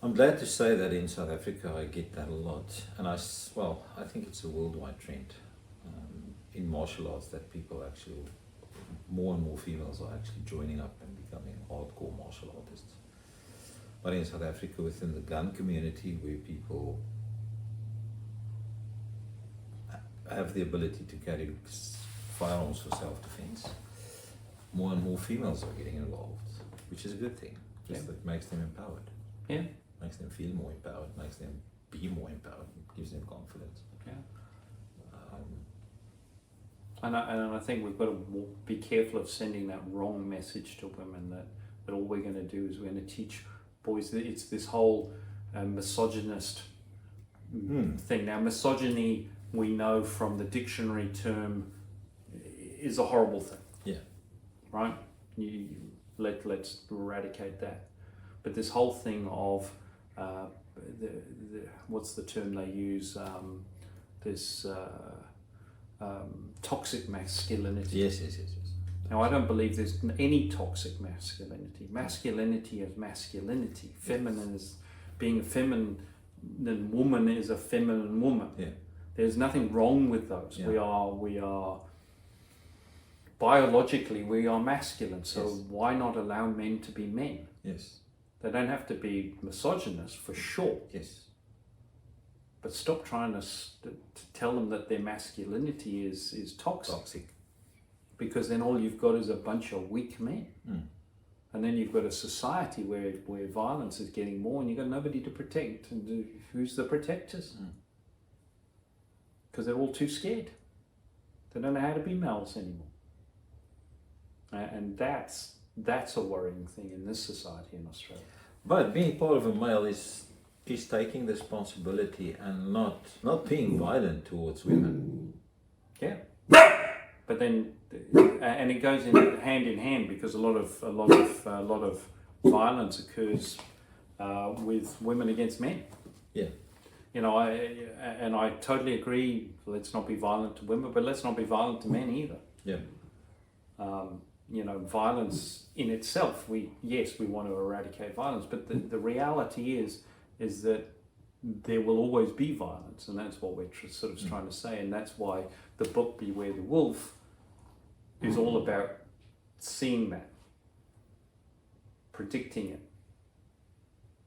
I'm glad to say that in South Africa I get that a lot, and I think it's a worldwide trend in martial arts that people actually, more and more females are actually joining up and becoming hardcore martial artists. But in South Africa, within the gun community, where people have the ability to carry firearms for self-defense, more and more females are getting involved, which is a good thing. Just It makes them empowered. Yeah. Makes them feel more empowered, makes them be more empowered, gives them confidence. Yeah. And I think we've got to be careful of sending that wrong message to women that all we're going to do is we're going to teach boys that it's this whole misogynist thing. Now, misogyny, we know from the dictionary term, is a horrible thing. Yeah. Right? Let's eradicate that. But this whole thing of what's the term they use? This toxic masculinity. Yes. Now, I don't believe there's any toxic masculinity. Masculinity is masculinity. Feminine is being a feminine woman is a feminine woman. Yeah. There's nothing wrong with those. Yeah. We are biologically we are masculine. So why not allow men to be men? Yes. They don't have to be misogynist for sure. Yes. But stop trying to tell them that their masculinity is toxic. Because then all you've got is a bunch of weak men. And then you've got a society where violence is getting more and you've got nobody to protect. And who's the protectors? Because they're all too scared. They don't know how to be males anymore. And that's a worrying thing in this society in Australia. But being part of a male is taking the responsibility and not being violent towards women. Yeah. But then, and it goes hand in hand because a lot of violence occurs with women against men. Yeah. You know, I totally agree. Let's not be violent to women, but let's not be violent to men either. Yeah. You know, violence in itself. We want to eradicate violence, but the reality is that there will always be violence, and that's what we're sort of trying to say, and that's why the book Beware the Wolf is all about seeing that, predicting it,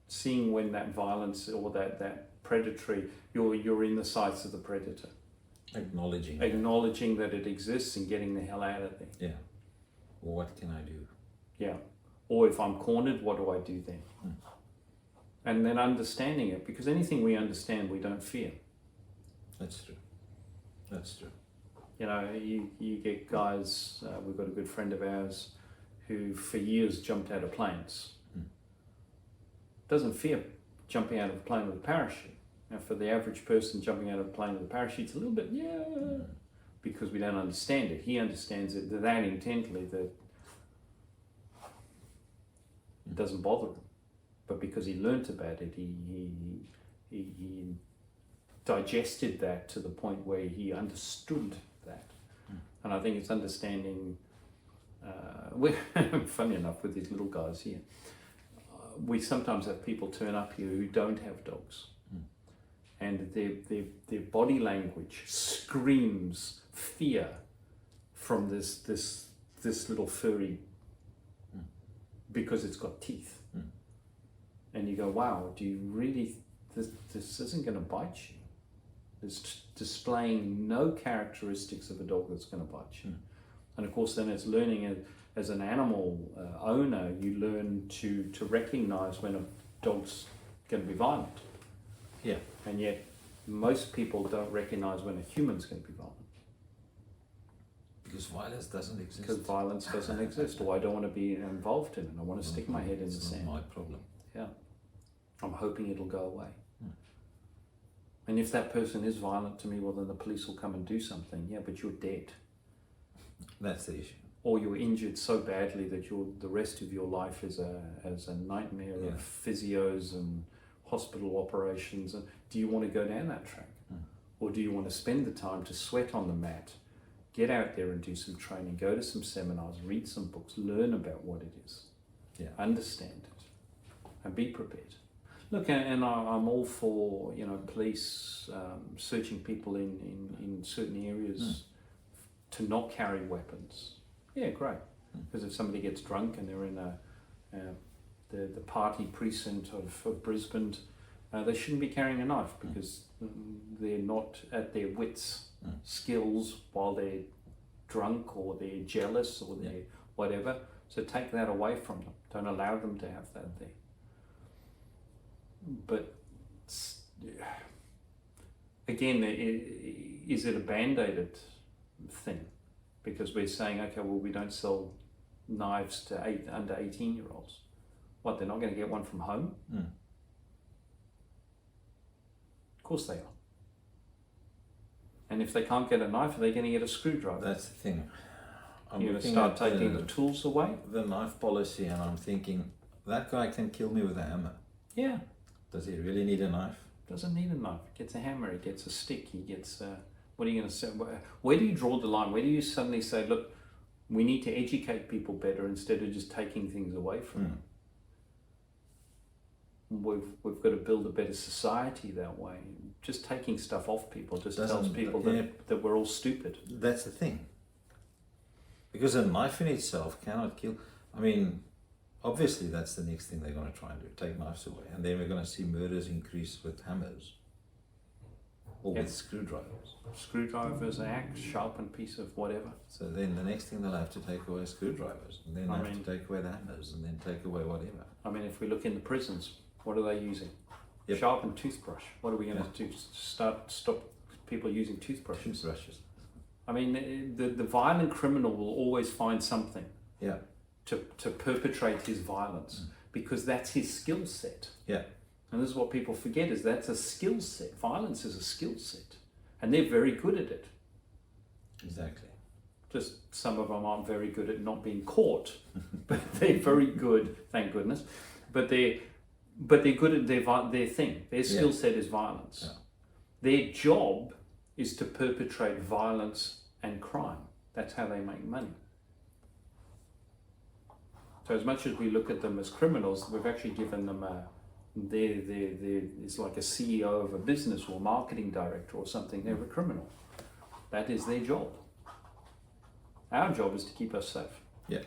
seeing when that violence or that predatory, you're in the sights of the predator. Acknowledging that it exists and getting the hell out of there. Yeah. Well, what can I do? Yeah. Or if I'm cornered, what do I do then? And then understanding it, because anything we understand, we don't fear. That's true. You know, you get guys, we've got a good friend of ours who for years jumped out of planes. Doesn't fear jumping out of a plane with a parachute. Now for the average person jumping out of a plane with a parachute, it's a little bit, because we don't understand it. He understands it that intently that it doesn't bother him. But because he learnt about it, he digested that to the point where he understood that. And I think it's understanding, funny enough with these little guys here, we sometimes have people turn up here who don't have dogs. And their body language screams fear from this little furry because it's got teeth. And you go, wow, do you really, this isn't going to bite you. It's displaying no characteristics of a dog that's going to bite you. And of course then it's learning as an animal owner, you learn to recognize when a dog's going to be violent. Yeah. And yet most people don't recognize when a human's going to be violent. Because violence doesn't exist. Because violence doesn't exist, or I don't want to be involved in it. I want to stick my head in the sand. It's not my problem. Yeah. I'm hoping it'll go away. And if that person is violent to me, well, then the police will come and do something. Yeah, but you're dead. That's the issue. Or you're injured so badly that the rest of your life is a nightmare of physios and hospital operations. And do you want to go down that track? Or do you want to spend the time to sweat on the mat, get out there and do some training, go to some seminars, read some books, learn about what it is, understand it, and be prepared? Look, I'm all for, you know, police searching people in certain areas to not carry weapons. Yeah, great. Because if somebody gets drunk and they're in the party precinct of Brisbane, they shouldn't be carrying a knife because they're not at their wits' skills while they're drunk or they're jealous or they're whatever. So take that away from them. Don't allow them to have that there. But again, is it a band-aided thing? Because we're saying, okay, well, we don't sell knives to under 18-year-olds. What, they're not going to get one from home? Of course they are. And if they can't get a knife, are they going to get a screwdriver? That's the thing. You're going to start taking the tools away? The knife policy, and I'm thinking, that guy can kill me with a hammer. Yeah. Does he really need a knife? Doesn't need a knife. He gets a hammer, he gets a stick, he gets... what are you going to say? Where do you draw the line? Where do you suddenly say, look, we need to educate people better instead of just taking things away from them? We've got to build a better society that way. Just taking stuff off people just tells people that we're all stupid. That's the thing. Because a knife in itself cannot kill. I mean, obviously that's the next thing they're going to try and do, take knives away. And then we're going to see murders increase with hammers or with screwdrivers. Screwdrivers, axe, sharpened piece of whatever. So then the next thing they'll have to take away is screwdrivers, and then have to take away the hammers, and then take away whatever. I mean, if we look in the prisons, what are they using? Yep. Sharpened toothbrush. What are we going to do? Stop people using toothbrushes? Toothbrushes. I mean, the violent criminal will always find something to perpetrate his violence because that's his skill set. Yeah. And this is what people forget, is that's a skill set. Violence is a skill set. And they're very good at it. Exactly. Just some of them aren't very good at not being caught, but they're very good, thank goodness. But they're good at their thing. Their skill set is violence. Yeah. Their job is to perpetrate violence and crime. That's how they make money. So as much as we look at them as criminals, we've actually given them it's like a CEO of a business or marketing director or something. They're a criminal. That is their job. Our job is to keep us safe. Yeah.